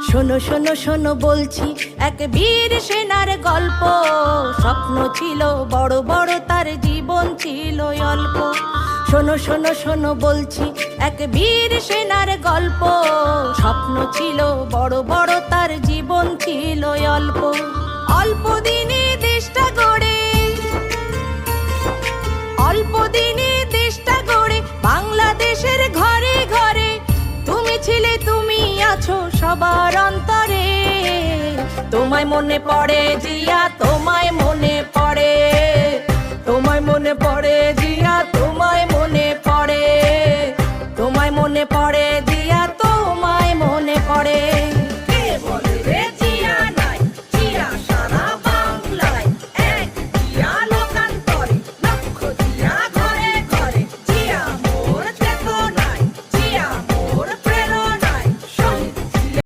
শোনো শোনো শোনো বলছি এক বীর সেনার গল্প। স্বপ্ন ছিল বড় বড়, তার জীবন ছিল অল্প। শোনো শোনো শোনো বলছি এক বীর সেনার গল্প। স্বপ্ন ছিল বড় বড়, তার জীবন ছিল অল্প। অল্প দিনে দেশটা গড়ে, অল্প দিনে দেশটা গড়ে বাংলাদেশের ঘরে ঘরে তুমি ছিলে, তুমি আছো সবার অন্তরে। তোমায় মনে পড়ে জিয়া, তোমায় মনে পড়ে, তোমায় মনে পড়ে